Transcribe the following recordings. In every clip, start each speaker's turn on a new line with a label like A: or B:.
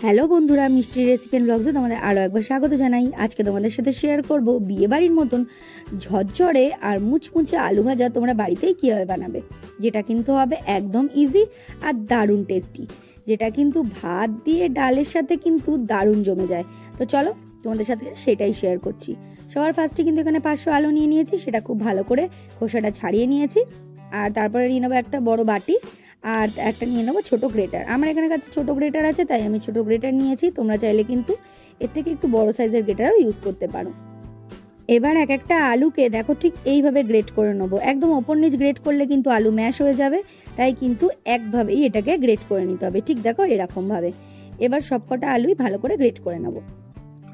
A: Hello বন্ধুরা, মিষ্টি recipe and ব্লগসে তোমাদের আরও একবার স্বাগত জানাই। আজকে তোমাদের সাথে শেয়ার করব বিয়েবাড়ির মতন ঝরঝরে আর মুচমুচে আলু ভাজা তোমরা বাড়িতেই কীভাবে বানাবে, যেটা কিন্তু হবে একদম ইজি আর দারুণ টেস্টি, যেটা কিন্তু ভাত দিয়ে ডালের সাথে কিন্তু দারুণ জমে যায়। তো চলো তোমাদের সাথে সেটাই শেয়ার করছি। সবার ফার্স্টে কিন্তু এখানে 500 আলু নিয়ে নিয়েছি, সেটা খুব ভালো করে খোসাটা ছাড়িয়ে নিয়েছি। আর তারপরে নিয়ে নেবো একটা বড় বাটি, আর একটা নিয়ে নেবো ছোটো গ্রেটার। আমার এখানে কাছে ছোটো গ্রেটার আছে তাই আমি ছোটো গ্রেটার নিয়েছি, তোমরা চাইলে কিন্তু এর থেকে একটু বড় সাইজের গ্রেটারও ইউজ করতে পারো। এবার এক একটা আলুকে দেখো ঠিক এইভাবে গ্রেট করে নেবো, একদম ওপর নিচ গ্রেট করলে কিন্তু আলু ম্যাশ হয়ে যাবে, তাই কিন্তু একভাবেই এটাকে গ্রেট করে নিতে হবে, ঠিক দেখো এরকমভাবে। এবার সবকটা আলুই ভালো করে গ্রেট করে নেবো।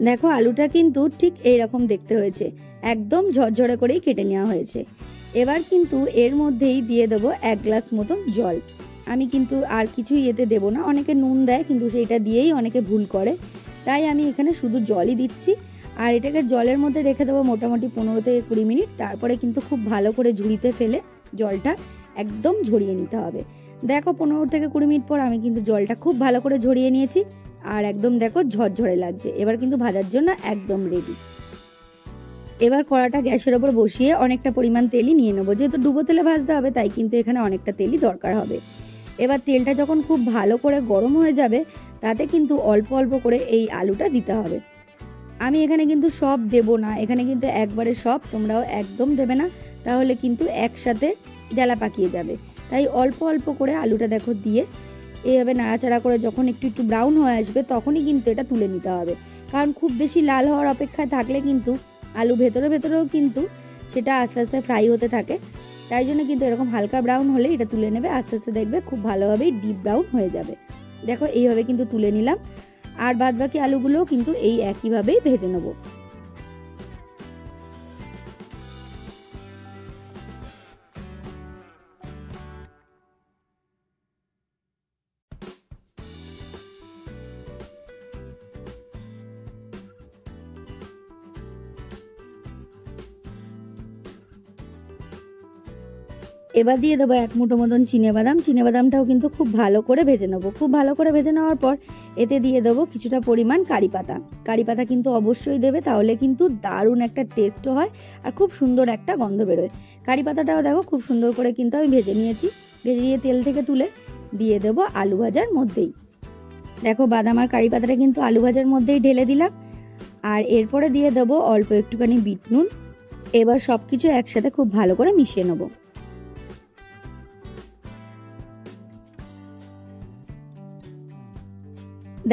A: দেখো আলুটা কিন্তু ঠিক এইরকম দেখতে হয়েছে, একদম ঝরঝরে করেই কেটে নেওয়া হয়েছে। এবার কিন্তু এর মধ্যেই দিয়ে দেবো 1 গ্লাস মতন জল। আমি কিন্তু আর কিছুই এতে দেবো না, অনেকে নুন দেয় কিন্তু সেইটা দিয়েই অনেকে ভুল করে, তাই আমি এখানে শুধু জলই দিচ্ছি। আর এটাকে জলের মধ্যে রেখে দেবো মোটামুটি 15 থেকে 20 মিনিট। তারপরে কিন্তু খুব ভালো করে ঝুড়িতে ফেলে জলটা একদম ঝরিয়ে নিতে হবে। দেখো 15 থেকে 20 মিনিট পর আমি কিন্তু জলটা খুব ভালো করে ঝরিয়ে নিয়েছি, আর একদম দেখো ঝরঝরে লাগছে। এবার কিন্তু ভাজার জন্য একদম রেডি। এবার কড়াটা গ্যাসের ওপর বসিয়ে অনেকটা পরিমাণ তেলই নিয়ে নেবো, যেহেতু ডুবো তেলে ভাজতে হবে তাই কিন্তু এখানে অনেকটা তেলই দরকার হবে। এবার তেলটা যখন খুব ভালো করে গরম হয়ে যাবে তাতে কিন্তু অল্প অল্প করে এই আলুটা দিতে হবে। আমি এখানে কিন্তু সব দেব না, এখানে কিন্তু একবারে সব তোমরাও একদম দেবে না, তাহলে কিন্তু একসাথে জ্বালা পাকিয়ে যাবে। তাই অল্প অল্প করে আলুটা দেখো দিয়ে এইভাবে নাড়াচাড়া করে যখন একটু একটু ব্রাউন হয়ে আসবে তখনই কিন্তু এটা তুলে নিতে হবে, কারণ খুব বেশি লাল হওয়ার অপেক্ষায় থাকলে কিন্তু আলু ভেতরেও কিন্তু সেটা আস্তে আস্তে ফ্রাই হতে থাকে। তাই জন্য কিন্তু এরকম হালকা ব্রাউন হলে এটা তুলে নেবে, আস্তে আস্তে দেখবে খুব ভালোভাবেই ডিপ ব্রাউন হয়ে যাবে। দেখো এইভাবে কিন্তু তুলে নিলাম, আর বাদবাকি আলুগুলোও কিন্তু এই একইভাবেই ভেজে নেবো। এবার দিয়ে দেবো 1 মুঠো মতন চিনেবাদাম। চিনেবাদামটাও কিন্তু খুব ভালো করে ভেজে নেবো। খুব ভালো করে ভেজে নেওয়ার পর এতে দিয়ে দেবো কিছুটা পরিমাণ কারি পাতা। কারি পাতা কিন্তু অবশ্যই দেবে, তাহলে কিন্তু দারুণ একটা টেস্টও হয় আর খুব সুন্দর একটা গন্ধ বেরোয়। কারি পাতাটাও দেখো খুব সুন্দর করে কিন্তু আমি ভেজে নিয়েছি। ভেজে নিয়ে তেল থেকে তুলে দিয়ে দেবো আলু ভাজার মধ্যেই। দেখো বাদাম আর কারি পাতাটা কিন্তু আলু ভাজার মধ্যেই ঢেলে দিলাম, আর এরপরে দিয়ে দেবো অল্প একটুখানি বিট নুন। এবার সব কিছু একসাথে খুব ভালো করে মিশিয়ে নেবো।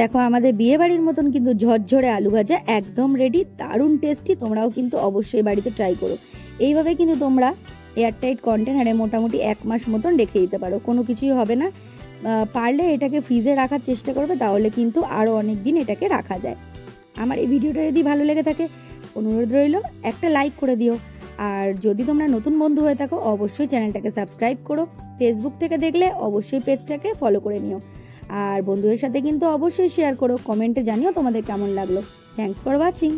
A: দেখো আমাদের বিয়ে বাড়ির মতন কিন্তু ঝরঝরে আলু ভাজা একদম রেডি, দারুণ টেস্টি। তোমরাও কিন্তু অবশ্যই বাড়িতে ট্রাই করো। এইভাবে কিন্তু তোমরা এয়ারটাইট কন্টেনারে মোটামুটি 1 মাস মতন রেখে দিতে পারো, কোনো কিছুই হবে না। পারলে এটাকে ফ্রিজে রাখার চেষ্টা করবে, তাহলে কিন্তু আরও অনেক দিন এটাকে রাখা যায়। আমার এই ভিডিওটা যদি ভালো লেগে থাকে অনুরোধ রইল একটা লাইক করে দিও, আর যদি তোমরা নতুন বন্ধু হয়ে থাকো অবশ্যই চ্যানেলটাকে সাবস্ক্রাইব করো। ফেসবুক থেকে দেখলে অবশ্যই পেজটাকে ফলো করে নিও, আর বন্ধুদের সাথে কিন্তু অবশ্যই শেয়ার করো। কমেন্টে জানিও তোমাদের কেমন লাগলো। Thanks for watching.